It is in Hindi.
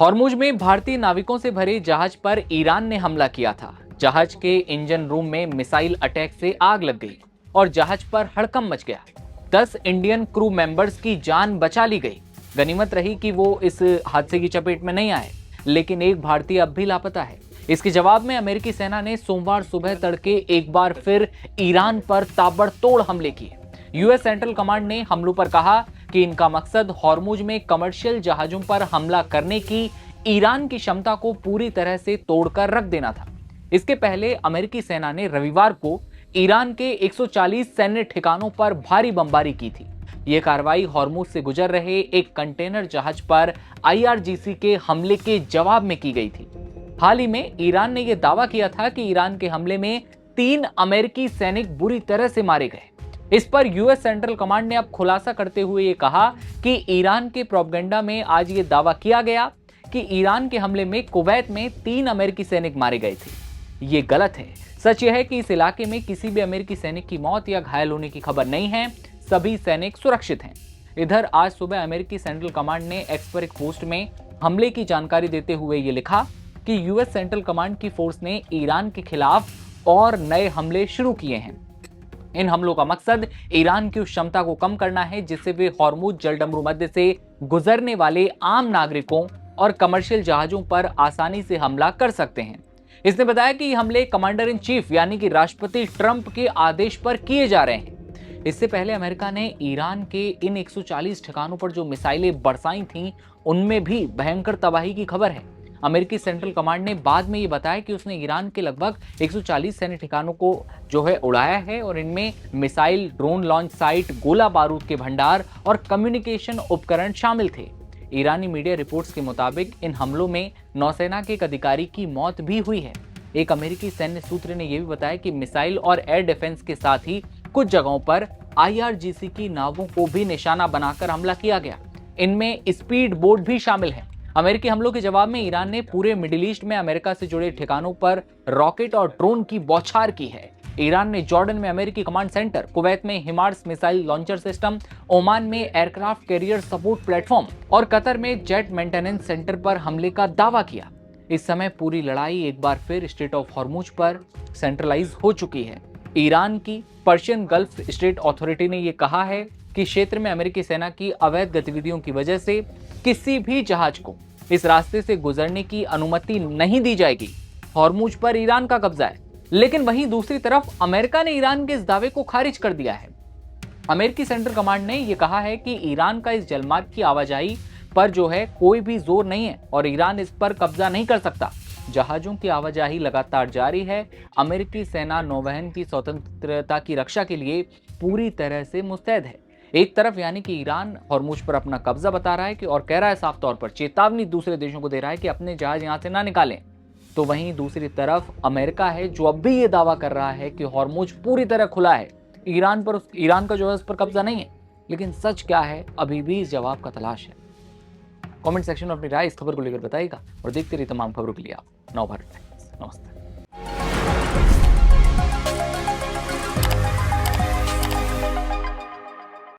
हॉर्मुज में भारतीय नाविकों से भरे जहाज पर ईरान ने हमला किया था। जहाज के इंजन रूम में मिसाइल अटैक से आग लग गई और जहाज पर हड़कंप मच गया। 10 इंडियन क्रू मेंबर्स की जान बचा ली गई। गनीमत रही कि वो इस हादसे की चपेट में नहीं आए, लेकिन एक भारतीय अब भी लापता है। इसके जवाब में अमेरिकी सेना ने सोमवार सुबह तड़के एक बार फिर ईरान पर ताबड़तोड़ हमले किए। यूएस सेंट्रल कमांड ने हमलों पर कहा कि इनका मकसद हॉर्मुज में कमर्शियल जहाजों पर हमला करने की ईरान की क्षमता को पूरी तरह से तोड़कर रख देना था। इसके पहले अमेरिकी सेना ने रविवार को ईरान के 140 सैन्य ठिकानों पर भारी बमबारी की थी। यह कार्रवाई हॉर्मुज से गुजर रहे एक कंटेनर जहाज पर आईआरजीसी के हमले के जवाब में की गई थी। हाल ही में ईरान ने यह दावा किया था कि ईरान के हमले में 3 अमेरिकी सैनिक बुरी तरह से मारे गए। इस पर यूएस सेंट्रल कमांड ने अब खुलासा करते हुए ये कहा कि ईरान के प्रोपेगेंडा में आज ये दावा किया गया कि ईरान के हमले में कुवैत में 3 अमेरिकी सैनिक मारे गए थे। ये गलत है। सच यह है कि इस इलाके में किसी भी अमेरिकी सैनिक की मौत या घायल होने की खबर नहीं है। सभी सैनिक सुरक्षित हैं। इधर आज सुबह अमेरिकी सेंट्रल कमांड ने एक्स पर एक पोस्ट में हमले की जानकारी देते हुए ये लिखा कि यूएस सेंट्रल कमांड की फोर्स ने ईरान के खिलाफ और नए हमले शुरू किए हैं। इन हमलों का मकसद ईरान की उस क्षमता को कम करना है जिससे वे हॉर्मुज जलडमरू मध्य से गुजरने वाले आम नागरिकों और कमर्शियल जहाजों पर आसानी से हमला कर सकते हैं। इसने बताया कि ये हमले कमांडर इन चीफ यानी कि राष्ट्रपति ट्रंप के आदेश पर किए जा रहे हैं। इससे पहले अमेरिका ने ईरान के इन 140 ठिकानों पर जो मिसाइलें बरसाई थीं, उनमें भी भयंकर तबाही की खबर है। अमेरिकी सेंट्रल कमांड ने बाद में ये बताया कि उसने ईरान के लगभग 140 सैन्य ठिकानों को उड़ाया है और इनमें मिसाइल, ड्रोन लॉन्च साइट, गोला बारूद के भंडार और कम्युनिकेशन उपकरण शामिल थे। ईरानी मीडिया रिपोर्ट्स के मुताबिक इन हमलों में नौसेना के एक अधिकारी की मौत भी हुई है। एक अमेरिकी सैन्य सूत्र ने यह भी बताया कि मिसाइल और एयर डिफेंस के साथ ही कुछ जगहों पर आईआरजीसी की नावों को भी निशाना बनाकर हमला किया गया। इनमें स्पीड बोट भी शामिल है। अमेरिकी हमलों के जवाब में ईरान ने पूरे मिडिल ईस्ट में अमेरिका से जुड़े ठिकानों पर रॉकेट और ड्रोन की बौछार की है। ईरान ने जॉर्डन में अमेरिकी कमांड सेंटर, कुवैत में HIMARS missile launcher system, Oman में एयरक्राफ्ट कैरियर सपोर्ट प्लेटफॉर्म और कतर में जेट मेंटेनेंस सेंटर पर हमले का दावा किया। इस समय पूरी लड़ाई एक बार फिर स्ट्रेट ऑफ हॉर्मुज पर सेंट्रलाइज हो चुकी है। ईरान की पर्शियन गल्फ स्टेट अथॉरिटी ने यह कहा है कि क्षेत्र में अमेरिकी सेना की अवैध गतिविधियों की वजह से किसी भी जहाज को इस रास्ते से गुजरने की अनुमति नहीं दी जाएगी। हॉर्मुज पर ईरान का कब्जा है, लेकिन वहीं दूसरी तरफ अमेरिका ने ईरान के इस दावे को खारिज कर दिया है। अमेरिकी सेंट्रल कमांड ने यह कहा है कि ईरान का इस जलमार्ग की आवाजाही पर कोई भी जोर नहीं है और ईरान इस पर कब्जा नहीं कर सकता। जहाजों की आवाजाही लगातार जारी है। अमेरिकी सेना नौवहन की स्वतंत्रता की रक्षा के लिए पूरी तरह से मुस्तैद है। एक तरफ यानी कि ईरान हॉर्मुज पर अपना कब्जा बता रहा है कि और कह रहा है साफ तौर पर, चेतावनी दूसरे देशों को दे रहा है कि अपने जहाज यहां से ना निकालें। तो वहीं दूसरी तरफ अमेरिका है जो अब भी ये दावा कर रहा है कि हॉर्मुज पूरी तरह खुला है। ईरान का उस पर कब्जा नहीं है। लेकिन सच क्या है, अभी भी इस जवाब का तलाश है। कमेंट सेक्शन में अपनी राय इस खबर को लेकर बताइएगा और देखते रहिए तमाम खबरों के लिए आप नवभारत टाइम्स। नमस्ते।